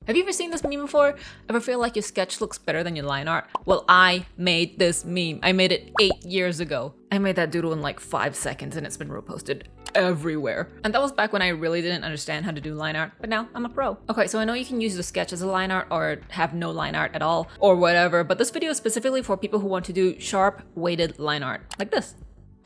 Have you ever seen this meme before? Ever feel like your sketch looks better than your line art? Well, I made this meme. I made it 8 years ago. I made that doodle in like 5 seconds and it's been reposted everywhere. And that was back when I really didn't understand how to do line art, but now I'm a pro. Okay, so I know you can use the sketch as a line art or have no line art at all or whatever, but this video is specifically for people who want to do sharp, weighted line art, like this.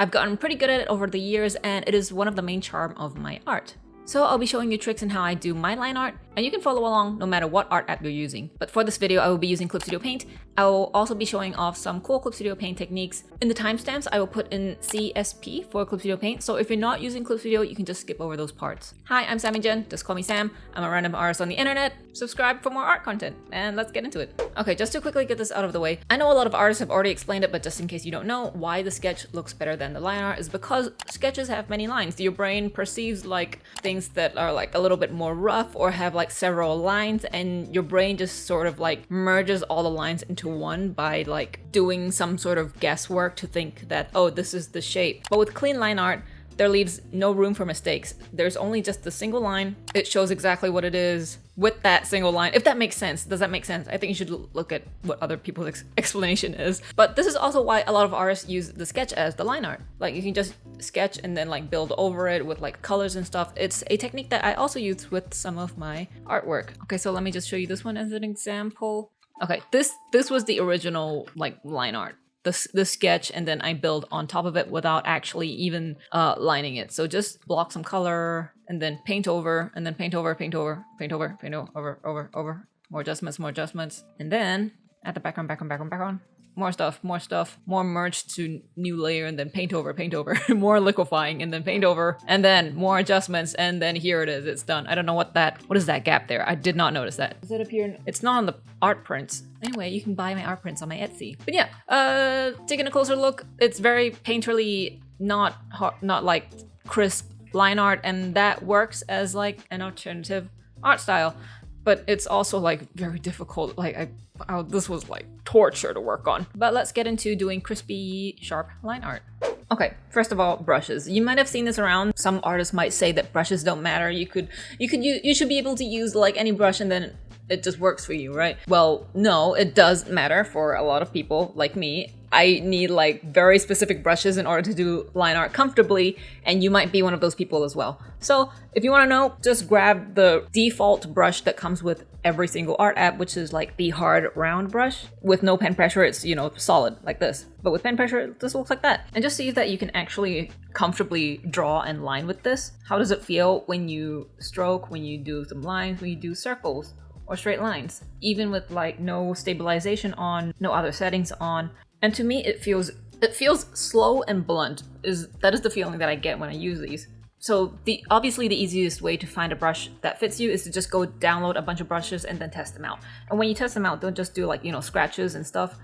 I've gotten pretty good at it over the years and it is one of the main charm of my art. So I'll be showing you tricks in how I do my line art, and you can follow along no matter what art app you're using. But for this video, I will be using Clip Studio Paint. I will also be showing off some cool Clip Studio Paint techniques. In the timestamps, I will put in CSP for Clip Studio Paint, so if you're not using Clip Studio, you can just skip over those parts. Hi, I'm Sammy Jen, just call me Sam. I'm a random artist on the internet. Subscribe for more art content, and let's get into it. Okay, just to quickly get this out of the way, I know a lot of artists have already explained it, but just in case you don't know, why the sketch looks better than the line art is because sketches have many lines. Your brain perceives like things that are like a little bit more rough or have like several lines, and your brain just sort of like merges all the lines into one by like doing some sort of guesswork to think that, oh, this is the shape. But with clean line art, there leaves no room for mistakes. There's only just the single line. It shows exactly what it is with that single line. If that makes sense. Does that make sense? I think you should look at what other people's explanation is. But this is also why a lot of artists use the sketch as the line art. Like you can just sketch and then like build over it with like colors and stuff. It's a technique that I also use with some of my artwork. Okay, so let me just show you this one as an example. Okay, this was the original like line art. The sketch, and then I build on top of it without actually even lining it. So just block some color and then paint over and then paint over, paint over, paint over, paint over, more adjustments, and then add the background, more stuff, more merge to new layer, and then paint over, more liquefying, and then paint over, and then more adjustments, and then here it is, it's done. I don't know what is that gap there? I did not notice that. Does it appear? It's not on the art prints. Anyway, you can buy my art prints on my Etsy. But yeah, taking a closer look, it's very painterly, not like crisp line art, and that works as like an alternative art style. But it's also like very difficult. Like this was like torture to work on. But let's get into doing crispy, sharp line art. Okay, first of all, brushes. You might have seen this around. Some artists might say that brushes don't matter. You should be able to use like any brush and then it just works for you, right? Well, no, it does matter for a lot of people like me. I need like very specific brushes in order to do line art comfortably, and you might be one of those people as well. So if you want to know, just grab the default brush that comes with every single art app, which is like the hard round brush. With no pen pressure, it's, you know, solid like this. But with pen pressure, this looks like that. And just see that you can actually comfortably draw and line with this. How does it feel when you stroke, when you do some lines, when you do circles or straight lines? Even with like no stabilization on, no other settings on. And to me, it feels slow and blunt. That is the feeling that I get when I use these. So obviously the easiest way to find a brush that fits you is to just go download a bunch of brushes and then test them out. And when you test them out, don't just do like, you know, scratches and stuff.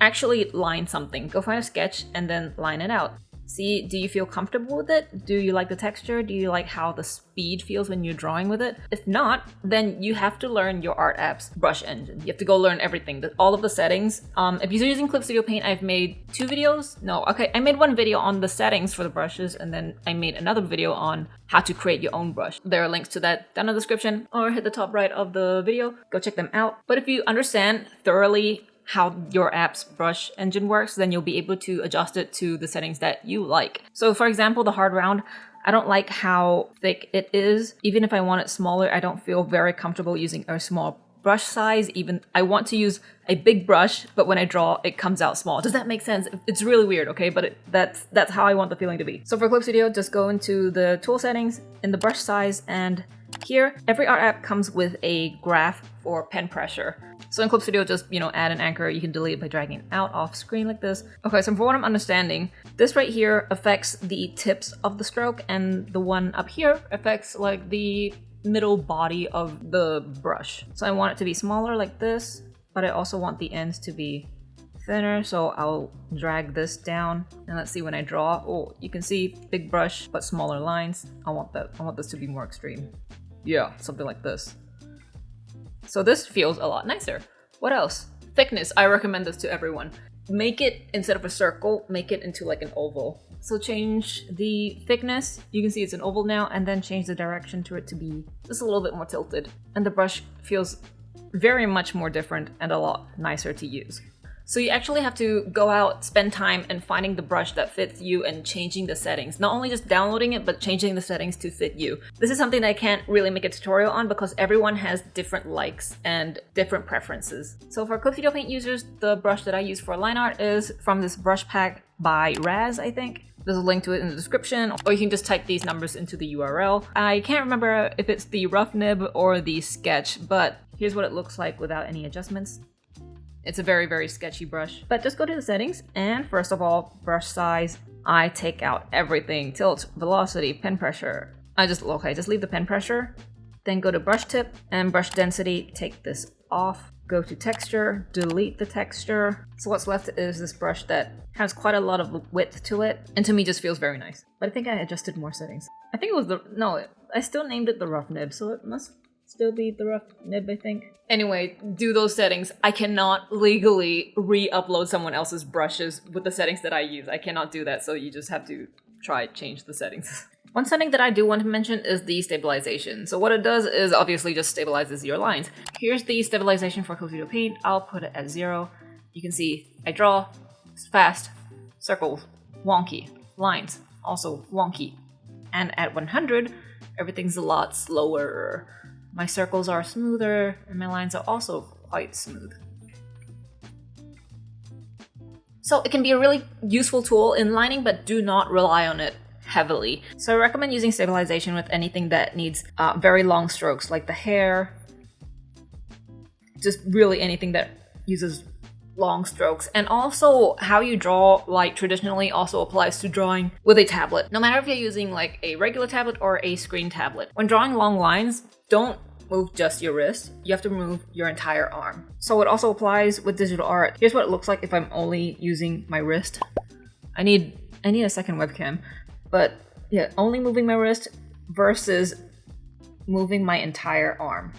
Actually line something. Go find a sketch and then line it out. See, do you feel comfortable with it? Do you like the texture? Do you like how the speed feels when you're drawing with it? If not, then you have to learn your art app's brush engine. You have to go learn everything, all of the settings. If you're using Clip Studio Paint, I've made 2 videos. No, okay, I made one video on the settings for the brushes, and then I made another video on how to create your own brush. There are links to that down in the description or hit the top right of the video. Go check them out. But if you understand thoroughly how your app's brush engine works, then you'll be able to adjust it to the settings that you like. So for example, the hard round, I don't like how thick it is. Even if I want it smaller, I don't feel very comfortable using a small brush size. Even I want to use a big brush, but when I draw, it comes out small. Does that make sense? It's really weird, okay? But that's how I want the feeling to be. So for Clip Studio, just go into the tool settings in the brush size, and here, every art app comes with a graph for pen pressure. So in Clip Studio, just, you know, add an anchor. You can delete it by dragging it out off screen like this. Okay, so from what I'm understanding, this right here affects the tips of the stroke, and the one up here affects like the middle body of the brush. So I want it to be smaller like this, but I also want the ends to be thinner, so I'll drag this down, and let's see when I draw. Oh, you can see big brush but smaller lines. I want this to be more extreme. Yeah, something like this. So this feels a lot nicer. What else? Thickness. I recommend this to everyone. Make it, instead of a circle, make it into like an oval. So change the thickness, you can see it's an oval now, and then change the direction to it to be just a little bit more tilted. And the brush feels very much more different and a lot nicer to use. So you actually have to go out, spend time and finding the brush that fits you and changing the settings. Not only just downloading it, but changing the settings to fit you. This is something that I can't really make a tutorial on because everyone has different likes and different preferences. So for Cook Studio Paint users, the brush that I use for line art is from this brush pack by Raz, I think. There's a link to it in the description, or you can just type these numbers into the URL. I can't remember if it's the rough nib or the sketch, but here's what it looks like without any adjustments. It's a very, very sketchy brush. But just go to the settings, and first of all, brush size. I take out everything. Tilt, velocity, pen pressure. just leave the pen pressure. Then go to brush tip and brush density. Take this off. Go to texture, delete the texture. So what's left is this brush that has quite a lot of width to it, and to me just feels very nice. But I think I adjusted more settings. I think it was I still named it the rough nib, so it must still be the rough nib, I think. Anyway, do those settings. I cannot legally re-upload someone else's brushes with the settings that I use. I cannot do that, so you just have to change the settings. One setting that I do want to mention is the stabilization. So what it does is obviously just stabilizes your lines. Here's the stabilization for Cook Studio Paint. I'll put it at 0. You can see I draw, fast, circles, wonky, lines, also wonky. And at 100, everything's a lot slower. My circles are smoother, and my lines are also quite smooth. So it can be a really useful tool in lining, but do not rely on it heavily. So I recommend using stabilization with anything that needs very long strokes, like the hair. Just really anything that uses long strokes. And also how you draw, like traditionally, also applies to drawing with a tablet. No matter if you're using like a regular tablet or a screen tablet. When drawing long lines, don't move just your wrist. You have to move your entire arm. So it also applies with digital art. Here's what it looks like if I'm only using my wrist. I need a second webcam. But yeah, only moving my wrist versus moving my entire arm.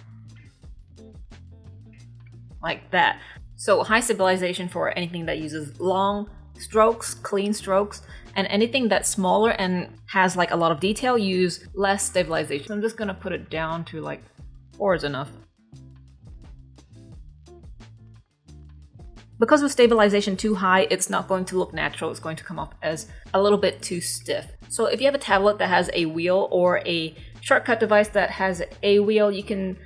Like that. So high stabilization for anything that uses long strokes, clean strokes, and anything that's smaller and has like a lot of detail, use less stabilization. So I'm just gonna put it down to like 4 is enough. Because with stabilization too high, it's not going to look natural. It's going to come off as a little bit too stiff. So if you have a tablet that has a wheel or a shortcut device that has a wheel, you can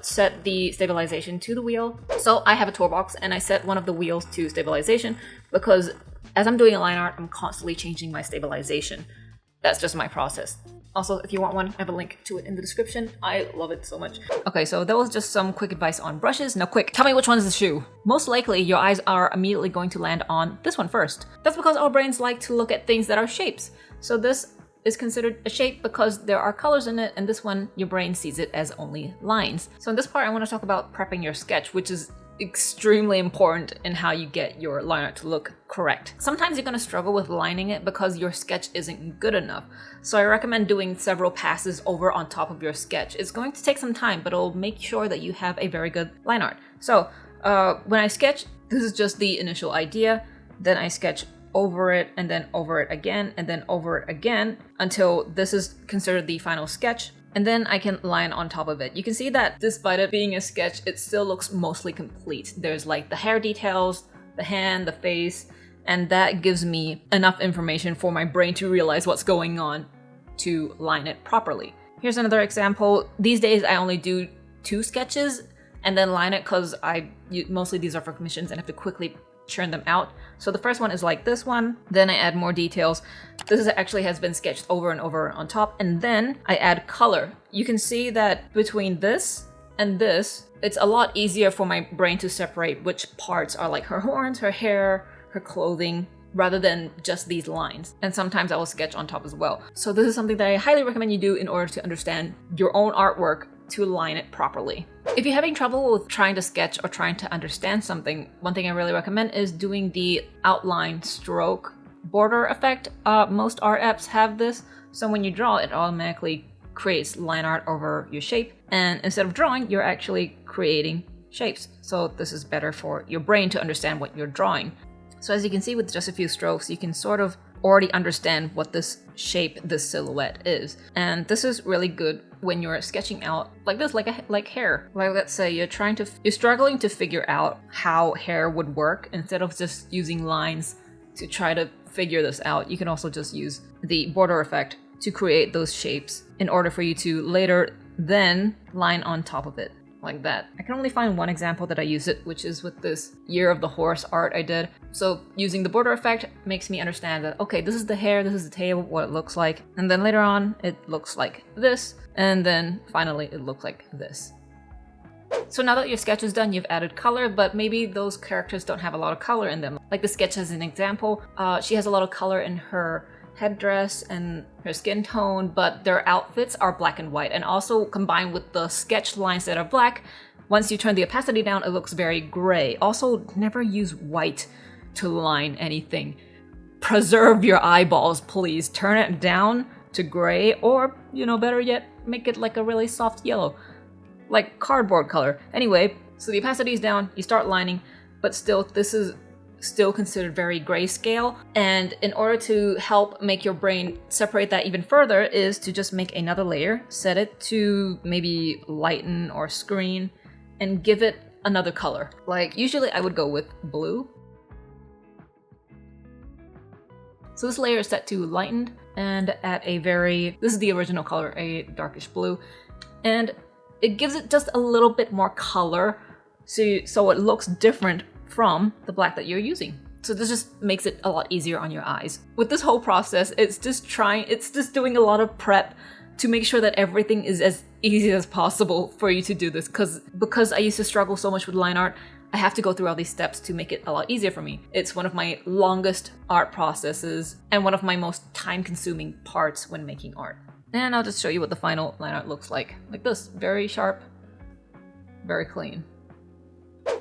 set the stabilization to the wheel. So I have a toolbox and I set one of the wheels to stabilization because as I'm doing line art, I'm constantly changing my stabilization. That's just my process. Also, if you want one, I have a link to it in the description. I love it so much. Okay, so that was just some quick advice on brushes. Now quick, tell me which one's the shoe. Most likely, your eyes are immediately going to land on this one first. That's because our brains like to look at things that are shapes. So this is considered a shape because there are colors in it, and this one, your brain sees it as only lines. So in this part, I want to talk about prepping your sketch, which is extremely important in how you get your line art to look correct. Sometimes you're going to struggle with lining it because your sketch isn't good enough. So I recommend doing several passes over on top of your sketch. It's going to take some time, but it'll make sure that you have a very good line art. So when I sketch, this is just the initial idea. Then I sketch over it and then over it again and then over it again until this is considered the final sketch. And then I can line on top of it. You can see that despite it being a sketch, it still looks mostly complete. There's like the hair details, the hand, the face, and that gives me enough information for my brain to realize what's going on to line it properly. Here's another example. These days I only do 2 sketches and then line it because mostly these are for commissions and I have to quickly churn them out. So the first one is like this one, then I add more details. This actually has been sketched over and over on top, and then I add color. You can see that between this and this, it's a lot easier for my brain to separate which parts are like her horns, her hair, her clothing, rather than just these lines. And sometimes I will sketch on top as well. So this is something that I highly recommend you do in order to understand your own artwork to line it properly. If you're having trouble with trying to sketch or trying to understand something, one thing I really recommend is doing the outline stroke border effect. Most art apps have this, so when you draw, it automatically creates line art over your shape, and instead of drawing, you're actually creating shapes. So this is better for your brain to understand what you're drawing. So as you can see, with just a few strokes, you can sort of already understand what this shape, this silhouette is. And this is really good when you're sketching out like this, like hair. Like let's say you're struggling to figure out how hair would work. Instead of just using lines to try to figure this out, you can also just use the border effect to create those shapes in order for you to later then line on top of it. Like that. I can only find one example that I use it, which is with this Year of the Horse art I did. So using the border effect makes me understand that, okay, this is the hair, this is the tail, what it looks like. And then later on, it looks like this. And then finally, it looks like this. So now that your sketch is done, you've added color, but maybe those characters don't have a lot of color in them. Like the sketch as an example, she has a lot of color in her headdress and her skin tone, but their outfits are black and white. And also combined with the sketch lines that are black, once you turn the opacity down, it looks very gray. Also, never use white to line anything. Preserve your eyeballs, please. Turn it down to gray, or, better yet, make it like a really soft yellow. Like cardboard color. Anyway, so the opacity is down, you start lining, but still, this is still considered very grayscale. And in order to help make your brain separate that even further is to just make another layer, set it to maybe lighten or screen, and give it another color. Like usually I would go with blue. So this layer is set to lightened and at this is the original color, a darkish blue. And it gives it just a little bit more color so it looks different from the black that you're using. So this just makes it a lot easier on your eyes. With this whole process, it's just doing a lot of prep to make sure that everything is as easy as possible for you to do this. Because I used to struggle so much with line art, I have to go through all these steps to make it a lot easier for me. It's one of my longest art processes and one of my most time-consuming parts when making art. And I'll just show you what the final line art looks like. Like this, very sharp, very clean.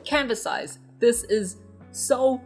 Canvas size. This is so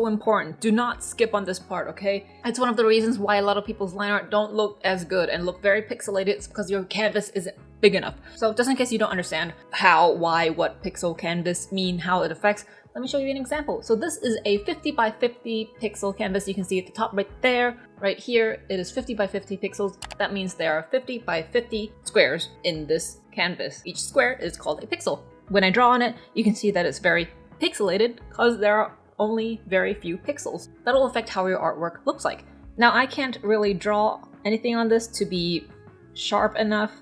important. Do not skip on this part, okay? It's one of the reasons why a lot of people's line art don't look as good and look very pixelated. It's because your canvas isn't big enough. So just in case you don't understand how, why, what pixel canvas mean, how it affects, let me show you an example. So this is a 50 by 50 pixel canvas. You can see at the top right there, right here, it is 50 by 50 pixels. That means there are 50 by 50 squares in this canvas. Each square is called a pixel. When I draw on it, you can see that it's very pixelated because there are only very few pixels. That'll affect how your artwork looks like. Now I can't really draw anything on this to be sharp enough.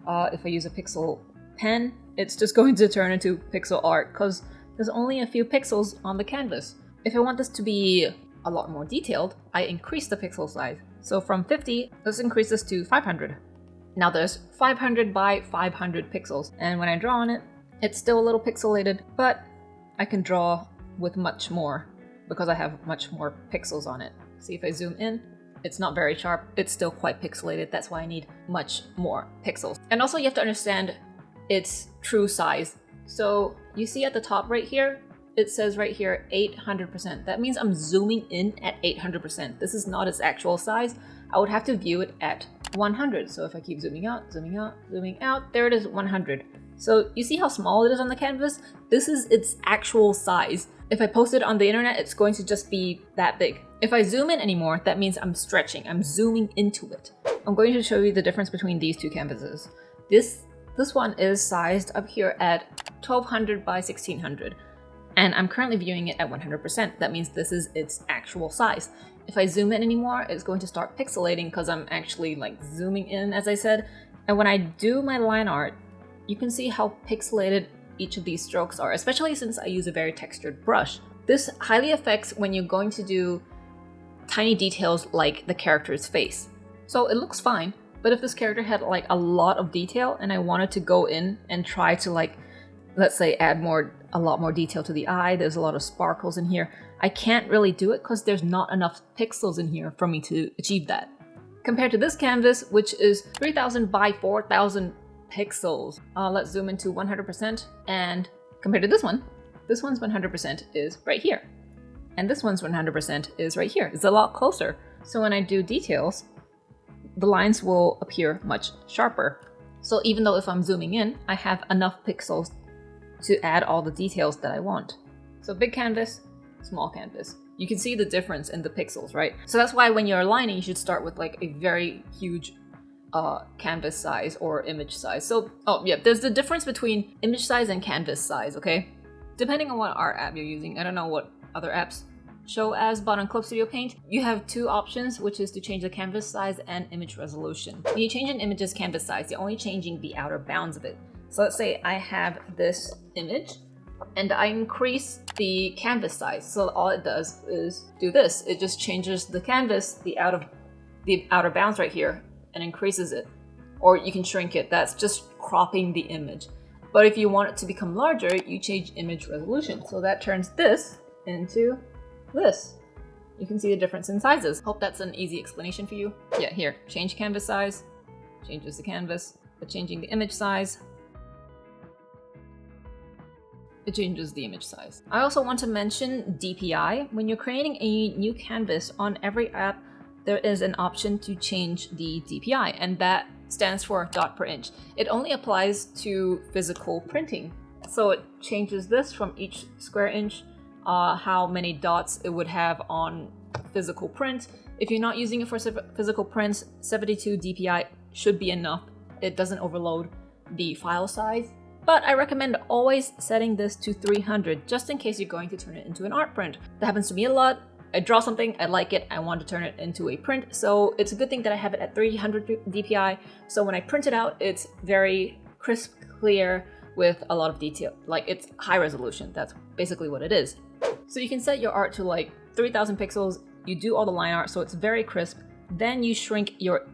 If I use a pixel pen, it's just going to turn into pixel art because there's only a few pixels on the canvas. If I want this to be a lot more detailed, I increase the pixel size. So from 50, let's increase this to 500. Now there's 500 by 500 pixels, and when I draw on it, it's still a little pixelated, but I can draw with much more because I have much more pixels on it. See, if I zoom in, it's not very sharp. It's still quite pixelated. That's why I need much more pixels. And also you have to understand its true size. So you see at the top right here, it says right here 800%. That means I'm zooming in at 800%. This is not its actual size. I would have to view it at 100. So if I keep zooming out, zooming out, zooming out, there it is, 100. So you see how small it is on the canvas? This is its actual size. If I post it on the internet, it's going to just be that big. If I zoom in anymore, that means I'm stretching, I'm zooming into it. I'm going to show you the difference between these two canvases. This one is sized up here at 1200 by 1600. And I'm currently viewing it at 100%. That means this is its actual size. If I zoom in anymore, it's going to start pixelating because I'm actually like zooming in, as I said. And when I do my line art, you can see how pixelated each of these strokes are, especially since I use a very textured brush. This highly affects when you're going to do tiny details like the character's face. So it looks fine, but if this character had like a lot of detail and I wanted to go in and try to like, let's say add a lot more detail to the eye, there's a lot of sparkles in here, I can't really do it because there's not enough pixels in here for me to achieve that. Compared to this canvas, which is 3000 by 4000 pixels. Let's zoom into 100%, and compared to this one's 100% is right here. And this one's 100% is right here. It's a lot closer. So when I do details, the lines will appear much sharper. So even though if I'm zooming in, I have enough pixels to add all the details that I want. So big canvas, small canvas. you can see the difference in the pixels, right? So that's why when you're aligning, you should start with like a very huge canvas size or image size. So, oh yeah, there's the difference between image size and canvas size, okay? Depending on what art app you're using, I don't know what other apps show as, but on Clip Studio Paint, you have two options, which is to change the canvas size and image resolution. When you change an image's canvas size, you're only changing the outer bounds of it. So let's say I have this image and I increase the canvas size. So all it does is do this. It just changes the canvas, the outer bounds right here, and increases it. Or you can shrink it. That's just cropping the image. But if you want it to become larger, you change image resolution. So that turns this into this. You can see the difference in sizes. Hope that's an easy explanation for you. Yeah, here, change canvas size, changes the canvas, but changing the image size, it changes the image size. I also want to mention DPI. When you're creating a new canvas on every app, there is an option to change the DPI, and that stands for dot per inch. It only applies to physical printing. So it changes this from each square inch, how many dots it would have on physical print. If you're not using it for physical prints, 72 DPI should be enough. It doesn't overload the file size. But I recommend always setting this to 300 just in case you're going to turn it into an art print. That happens to me a lot. I draw something, I like it, I want to turn it into a print, so it's a good thing that I have it at 300 DPI, so when I print it out, it's very crisp, clear, with a lot of detail. Like, it's high resolution, that's basically what it is. So you can set your art to like 3000 pixels, you do all the line art so it's very crisp, then you shrink your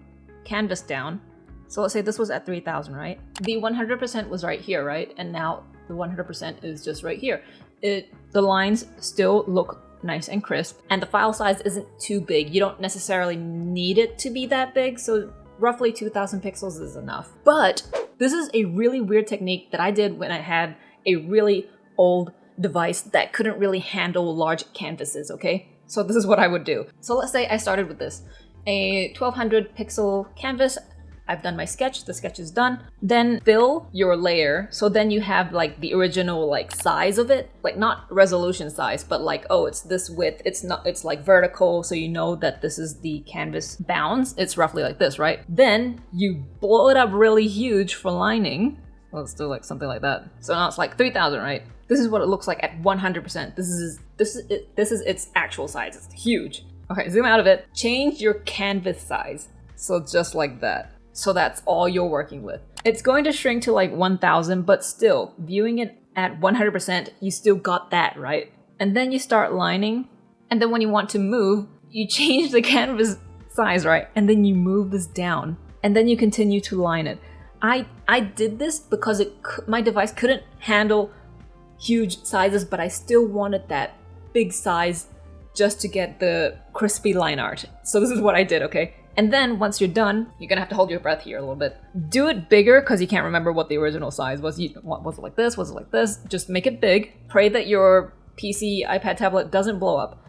canvas down. So let's say this was at 3000, right? The 100% was right here, right? And now the 100% is just right here. The lines still look nice and crisp, and the file size isn't too big. You don't necessarily need it to be that big, so roughly 2000 pixels is enough. But this is a really weird technique that I did when I had a really old device that couldn't really handle large canvases, okay? So this is what I would do. So let's say I started with this, a 1200 pixel canvas. I've done my sketch, the sketch is done. Then fill your layer, so then you have like the original like size of it, like not resolution size, but like, oh, it's this width, it's like vertical, so you know that this is the canvas bounds. It's roughly like this, right? Then you blow it up really huge for lining. Let's do like something like that. So now it's like 3000, right? This is what it looks like at 100%. This is its actual size. It's huge. Okay, zoom out of it. Change your canvas size. So just like that. So that's all you're working with. It's going to shrink to like 1000, but still, viewing it at 100%, you still got that, right? And then you start lining, and then when you want to move, you change the canvas size, right? And then you move this down, and then you continue to line it. I did this because my device couldn't handle huge sizes, but I still wanted that big size just to get the crispy line art. So this is what I did, okay? And then once you're done, you're gonna have to hold your breath here a little bit. Do it bigger because you can't remember what the original size was. Was it like this? Was it like this? Just make it big. Pray that your PC, iPad, tablet doesn't blow up.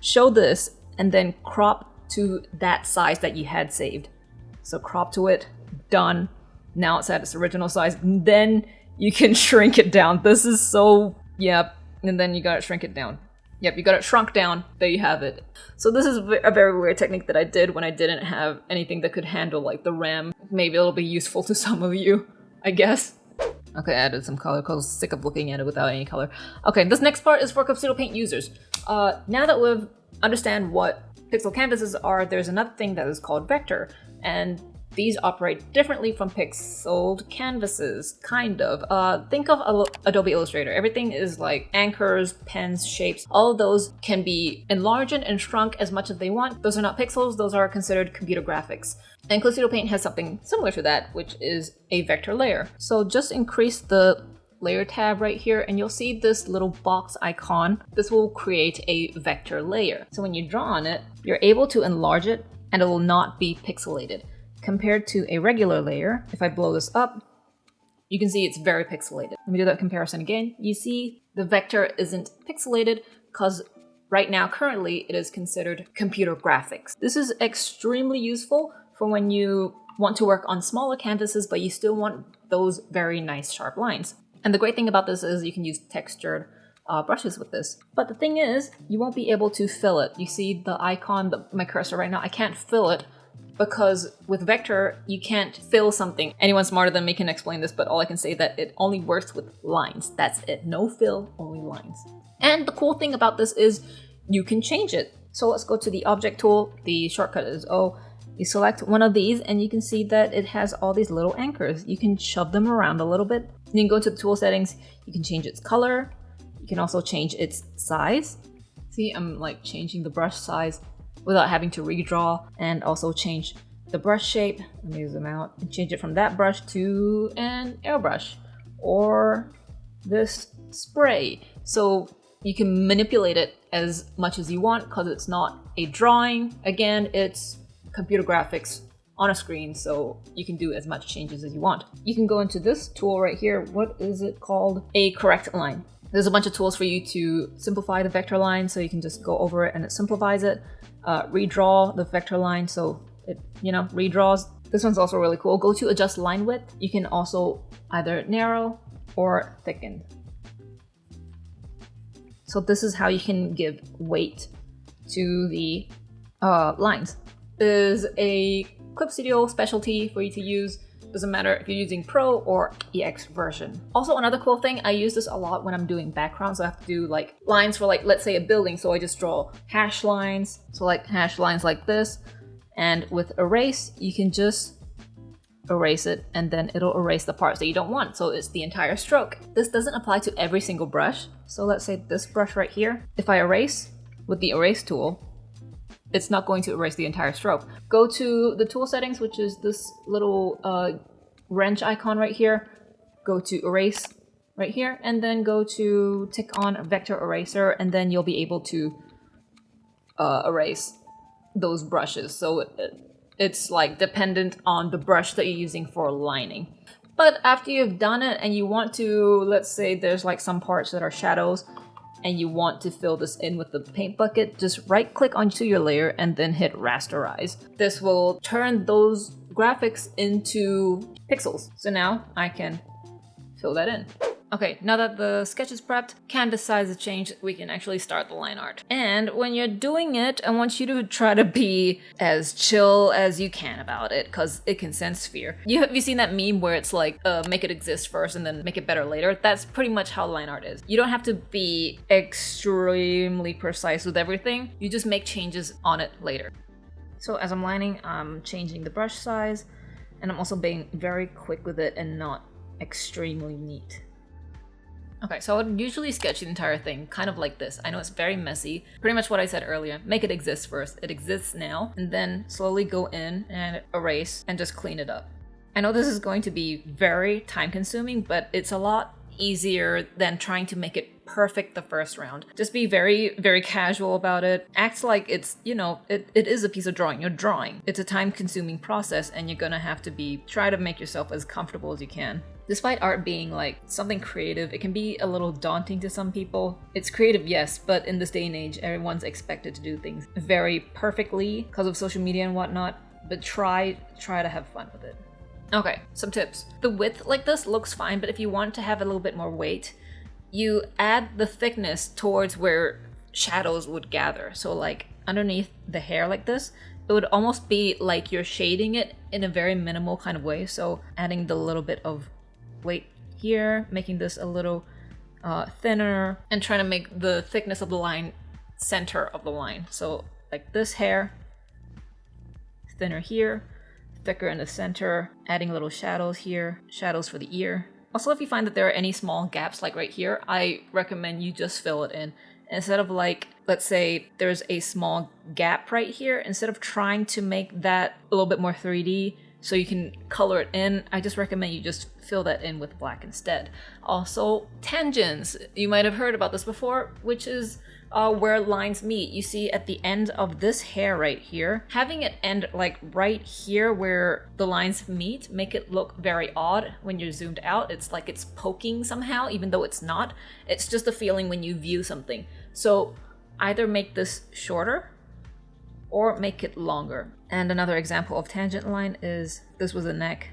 Show this and then crop to that size that you had saved. So crop to it, done. Now it's at its original size. Then you can shrink it down. This is so, yep. And then you gotta shrink it down. Yep, you got it shrunk down. There you have it. So this is a very weird technique that I did when I didn't have anything that could handle like the RAM. Maybe it'll be useful to some of you, I guess. Okay, I added some color because I was sick of looking at it without any color. Okay, this next part is for Clip Studio Paint users. Now that we've understand what pixel canvases are, there's another thing that is called vector. And these operate differently from pixeled canvases, kind of. Think of Adobe Illustrator. Everything is like anchors, pens, shapes. All of those can be enlarged and shrunk as much as they want. Those are not pixels, those are considered computer graphics. And Clip Studio Paint has something similar to that, which is a vector layer. So just increase the layer tab right here and you'll see this little box icon. This will create a vector layer. So when you draw on it, you're able to enlarge it and it will not be pixelated. Compared to a regular layer, if I blow this up, you can see it's very pixelated. Let me do that comparison again. You see the vector isn't pixelated because right now, currently, it is considered computer graphics. This is extremely useful for when you want to work on smaller canvases, but you still want those very nice sharp lines. And the great thing about this is you can use textured brushes with this. But the thing is, you won't be able to fill it. You see the icon, my cursor right now, I can't fill it because with vector, you can't fill something. Anyone smarter than me can explain this, but all I can say is that it only works with lines. That's it. No fill, only lines. And the cool thing about this is you can change it. So let's go to the object tool. The shortcut is O. You select one of these and you can see that it has all these little anchors. You can shove them around a little bit. You can go to the tool settings. You can change its color. You can also change its size. See, I'm like changing the brush size without having to redraw, and also change the brush shape. Let me zoom out and change it from that brush to an airbrush or this spray. So you can manipulate it as much as you want because it's not a drawing. Again, it's computer graphics on a screen, so you can do as much changes as you want. You can go into this tool right here. What is it called? A correct line. There's a bunch of tools for you to simplify the vector line, so you can just go over it and it simplifies it. Redraw the vector line, so it, redraws. This one's also really cool. Go to adjust line width. You can also either narrow or thicken. So this is how you can give weight to the lines. There's a Clip Studio specialty for you to use. Doesn't matter if you're using Pro or EX version. Also, another cool thing, I use this a lot when I'm doing backgrounds. So I have to do like lines for like, let's say a building. So I just draw hash lines. So like hash lines like this. And with erase, you can just erase it and then it'll erase the parts that you don't want. So it's the entire stroke. This doesn't apply to every single brush. So let's say this brush right here. If I erase with the erase tool, it's not going to erase the entire stroke. Go to the tool settings, which is this little wrench icon right here. Go to erase right here, and then go to tick on vector eraser, and then you'll be able to erase those brushes. So it's like dependent on the brush that you're using for lining. But after you've done it and you want to, let's say there's like some parts that are shadows, and you want to fill this in with the paint bucket, just right click onto your layer and then hit rasterize. This will turn those graphics into pixels. So now I can fill that in. Okay, now that the sketch is prepped, canvas size is changed, we can actually start the line art. And when you're doing it, I want you to try to be as chill as you can about it, because it can sense fear. Have you seen that meme where it's like, make it exist first and then make it better later? That's pretty much how line art is. You don't have to be extremely precise with everything, you just make changes on it later. So as I'm lining, I'm changing the brush size, and I'm also being very quick with it and not extremely neat. Okay, so I would usually sketch the entire thing kind of like this. I know it's very messy. Pretty much what I said earlier. Make it exist first. It exists now. And then slowly go in and erase and just clean it up. I know this is going to be very time consuming, but it's a lot easier than trying to make it perfect the first round. Just be very, very casual about it. Act like it's, it is a piece of drawing. You're drawing. It's a time consuming process, and you're gonna have to try to make yourself as comfortable as you can. Despite art being like something creative, it can be a little daunting to some people. It's creative, yes, but in this day and age, everyone's expected to do things very perfectly because of social media and whatnot, but try to have fun with it. Okay, some tips. The width like this looks fine, but if you want to have a little bit more weight, you add the thickness towards where shadows would gather. So like underneath the hair like this, it would almost be like you're shading it in a very minimal kind of way. So adding the little bit of weight here, making this a little thinner, and trying to make the thickness of the line center of the line. So like this hair, thinner here, thicker in the center, adding little shadows here, shadows for the ear. Also, if you find that there are any small gaps like right here, I recommend you just fill it in. Instead of like, let's say there's a small gap right here, instead of trying to make that a little bit more 3D so you can color it in, I just recommend you just fill that in with black instead. Also, tangents. You might have heard about this before, which is where lines meet. You see at the end of this hair right here, having it end like right here where the lines meet, make it look very odd when you're zoomed out. It's like it's poking somehow, even though it's not. It's just a feeling when you view something. So either make this shorter or make it longer. And another example of tangent line is, this was the neck,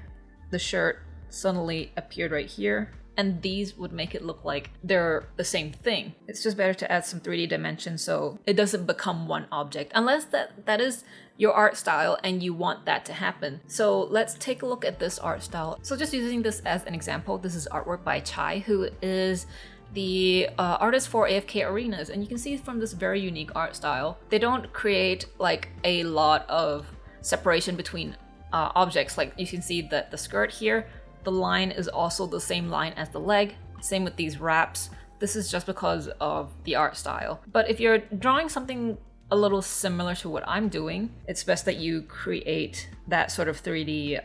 the shirt suddenly appeared right here. and these would make it look like they're the same thing. It's just better to add some 3D dimension so it doesn't become one object, unless that is your art style and you want that to happen. So let's take a look at this art style. So just using this as an example, this is artwork by Chai, who is the artist for AFK Arenas, and you can see from this very unique art style, they don't create like a lot of separation between objects. Like you can see that the skirt here, the line is also the same line as the leg. Same with these wraps. This is just because of the art style. But if you're drawing something a little similar to what I'm doing, it's best that you create that sort of 3D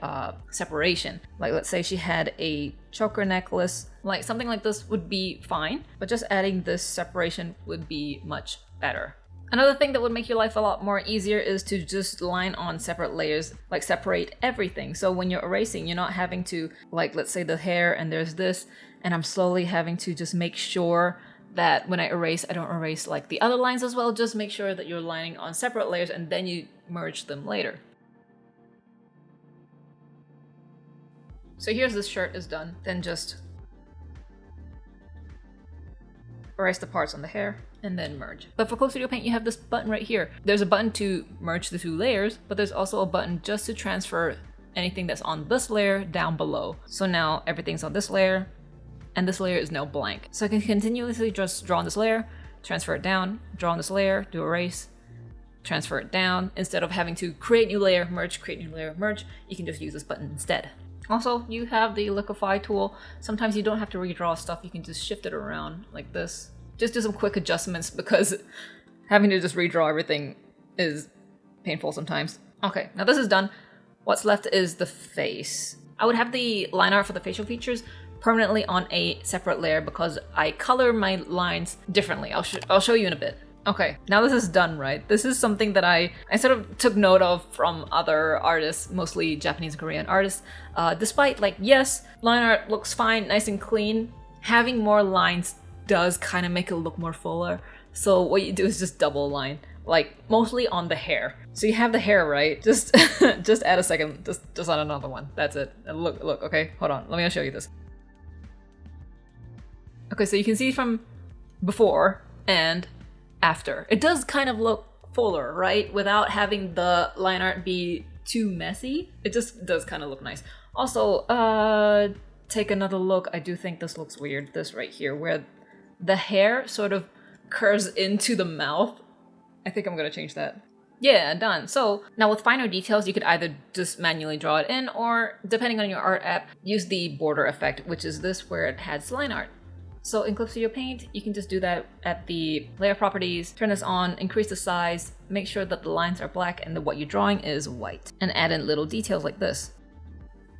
separation. Like let's say she had a choker necklace, like something like this would be fine, but just adding this separation would be much better. Another thing that would make your life a lot more easier is to just line on separate layers, like separate everything. So when you're erasing, you're not having to, like let's say the hair and there's this, and I'm slowly having to just make sure that when I erase, I don't erase like the other lines as well. Just make sure that you're lining on separate layers and then you merge them later. So here's this shirt is done. Then just erase the parts on the hair and then merge. But for Clip Studio Paint, you have this button right here. There's a button to merge the two layers, but there's also a button just to transfer anything that's on this layer down below. So now everything's on this layer, and this layer is now blank. So I can continuously just draw on this layer, transfer it down, draw on this layer, do erase, transfer it down. Instead of having to create new layer, merge, create new layer, merge, you can just use this button instead. Also, you have the Liquify tool. Sometimes you don't have to redraw stuff, you can just shift it around like this. Just do some quick adjustments because having to just redraw everything is painful sometimes. Okay, now this is done. What's left is the face. I would have the line art for the facial features permanently on a separate layer because I color my lines differently. I'll show you in a bit. Okay, now this is done, right? This is something that I sort of took note of from other artists, mostly Japanese and Korean artists. Despite like, yes, line art looks fine, nice and clean, having more lines does kind of make it look more fuller. So what you do is just double line, like mostly on the hair. So you have the hair, right? Just just add a second, just on another one. That's it. And look, okay, hold on. Let me show you this. Okay, so you can see from before and after. It does kind of look fuller, right? Without having the line art be too messy. It just does kind of look nice. Also, take another look. I do think this looks weird. This right here, where the hair sort of curves into the mouth. I think I'm gonna change that. Yeah, done. So now with finer details, you could either just manually draw it in, or depending on your art app, use the border effect, which is this where it has line art. So in Clip Studio Paint, you can just do that at the layer properties, turn this on, increase the size, make sure that the lines are black and that what you're drawing is white, and add in little details like this.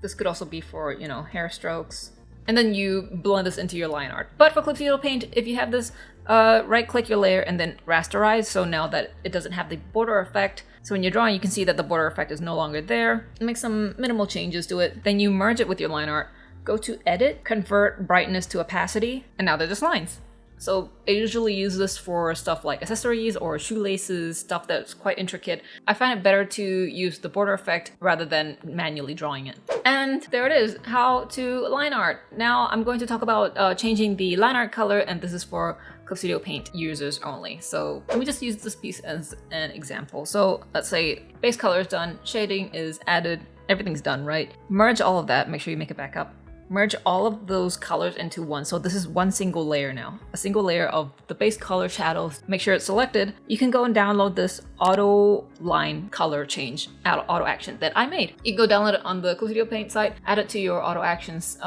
This could also be for, you know, hair strokes. And then you blend this into your line art. But for Clip Studio Paint, if you have this, right click your layer and then rasterize. So now that it doesn't have the border effect, so when you're drawing, you can see that the border effect is no longer there. Make some minimal changes to it. Then you merge it with your line art. Go to Edit, Convert Brightness to Opacity, and now they're just lines. So I usually use this for stuff like accessories or shoelaces, stuff that's quite intricate. I find it better to use the border effect rather than manually drawing it. And there it is, how to line art. Now I'm going to talk about changing the line art color, and this is for Clip Studio Paint users only. So let me just use this piece as an example. So let's say base color is done, shading is added, everything's done, right? Merge all of that, make sure you make it back up. Merge all of those colors into one. So this is one single layer now. A single layer of the base color shadows. Make sure it's selected. You can go and download this auto line color change auto action that I made. You can go download it on the Clip Studio Paint site, add it to your auto actions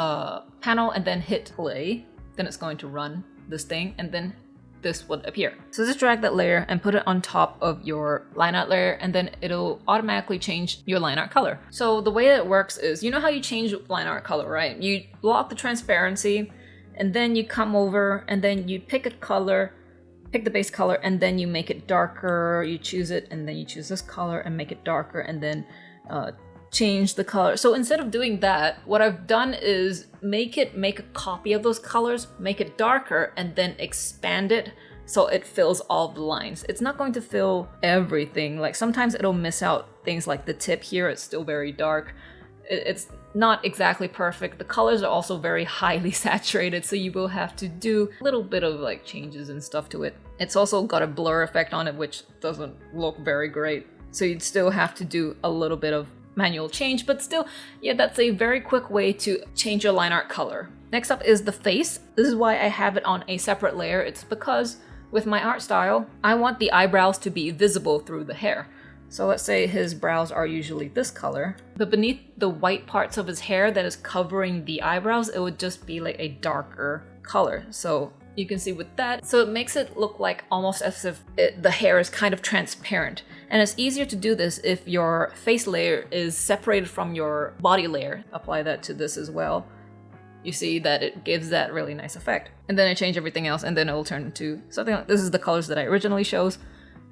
panel, and then hit play. Then it's going to run this thing, and then this would appear. So just drag that layer and put it on top of your line art layer, and then it'll automatically change your line art color. So the way it works is, you know how you change line art color, right? You lock the transparency, and then you come over, and then you pick a color, pick the base color, and then you make it darker, you choose it, and then you choose this color and make it darker, and then change the color. So instead of doing that, what I've done is make a copy of those colors, make it darker, and then expand it so it fills all the lines. It's not going to fill everything. Like sometimes it'll miss out things like the tip here, it's still very dark. It's not exactly perfect. The colors are also very highly saturated, so you will have to do a little bit of like changes and stuff to it. It's also got a blur effect on it, which doesn't look very great. So you'd still have to do a little bit of manual change, but still, yeah, that's a very quick way to change your line art color. Next up is the face. This is why I have it on a separate layer. It's because with my art style, I want the eyebrows to be visible through the hair. So let's say his brows are usually this color, but beneath the white parts of his hair that is covering the eyebrows, it would just be like a darker color. So you can see with that. So it makes it look like almost as if the hair is kind of transparent. And it's easier to do this if your face layer is separated from your body layer. Apply that to this as well. You see that it gives that really nice effect. And then I change everything else and then it will turn into something like this is the colors that I originally chose.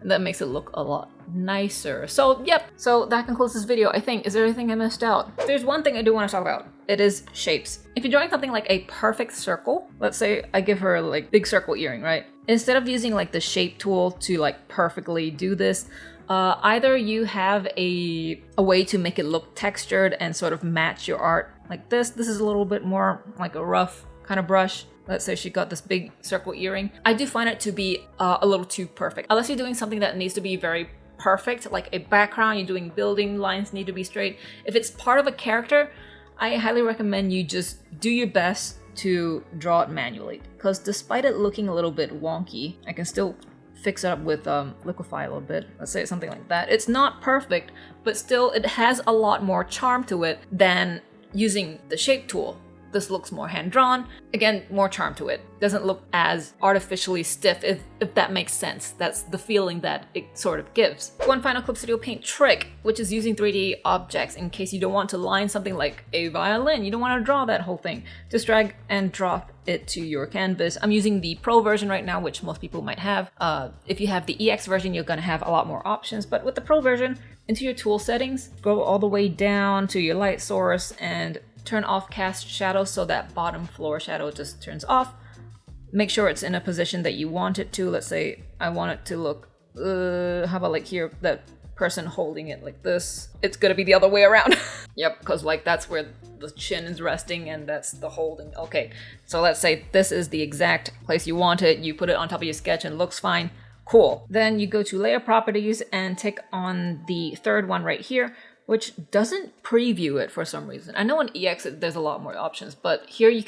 And that makes it look a lot nicer. So yep, so that concludes this video. I think, is there anything I missed out? There's one thing I do want to talk about. It is shapes. If you're drawing something like a perfect circle, let's say I give her like big circle earring, right? Instead of using like the shape tool to like perfectly do this, either you have a way to make it look textured and sort of match your art like this. This is a little bit more like a rough kind of brush. Let's say she got this big circle earring. I do find it to be a little too perfect. Unless you're doing something that needs to be very perfect, like a background, you're doing building, lines need to be straight. If it's part of a character, I highly recommend you just do your best to draw it manually. Because despite it looking a little bit wonky, I can still fix it up with liquify a little bit. Let's say something like that. It's not perfect, but still it has a lot more charm to it than using the shape tool. This looks more hand-drawn. Again, more charm to it. Doesn't look as artificially stiff, if that makes sense. That's the feeling that it sort of gives. One final Clip Studio Paint trick, which is using 3D objects in case you don't want to line something like a violin. You don't want to draw that whole thing. Just drag and drop it to your canvas. I'm using the Pro version right now, which most people might have. If you have the EX version, you're gonna have a lot more options. But with the Pro version, into your tool settings, go all the way down to your light source and turn off cast shadow so that bottom floor shadow just turns off. Make sure it's in a position that you want it to. Let's say I want it to look, how about like here, that person holding it like this. It's gonna be the other way around. Yep, because like that's where the chin is resting and that's the holding. Okay, so let's say this is the exact place you want it. You put it on top of your sketch and it looks fine. Cool. Then you go to layer properties and tick on the third one right here, which doesn't preview it for some reason. I know in EX there's a lot more options, but here you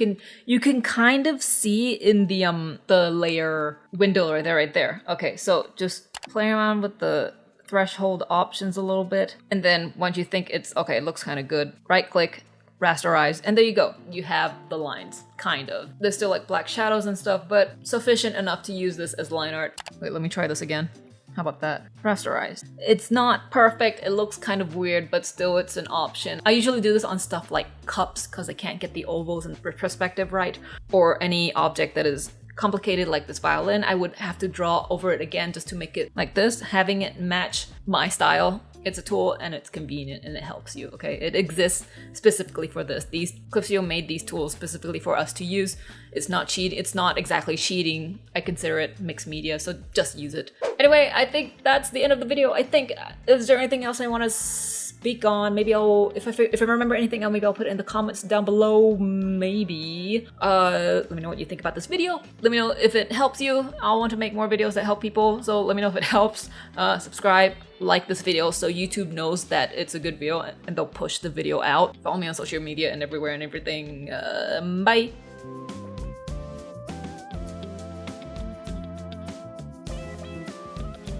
can kind of see in the layer window right there. Okay, so just play around with the threshold options a little bit, and then once you think it's okay, it looks kind of good, right click, rasterize, and there you go. You have the lines, kind of. There's still like black shadows and stuff, but sufficient enough to use this as line art. Wait, let me try this again. How about that? Rasterized. It's not perfect, it looks kind of weird, but still it's an option. I usually do this on stuff like cups because I can't get the ovals and perspective right, or any object that is complicated like this violin. I would have to draw over it again just to make it like this. Having it match my style, it's a tool and it's convenient and it helps you, okay? It exists specifically for this. Clip Studio made these tools specifically for us to use. It's not cheating, it's not exactly cheating. I consider it mixed media, so just use it. Anyway, I think that's the end of the video. I think, is there anything else I want to speak on? Maybe if I remember anything, maybe I'll put it in the comments down below, maybe. Let me know what you think about this video. Let me know if it helps you. I want to make more videos that help people, so let me know if it helps. Subscribe, like this video so YouTube knows that it's a good video and they'll push the video out. Follow me on social media and everywhere and everything. Bye!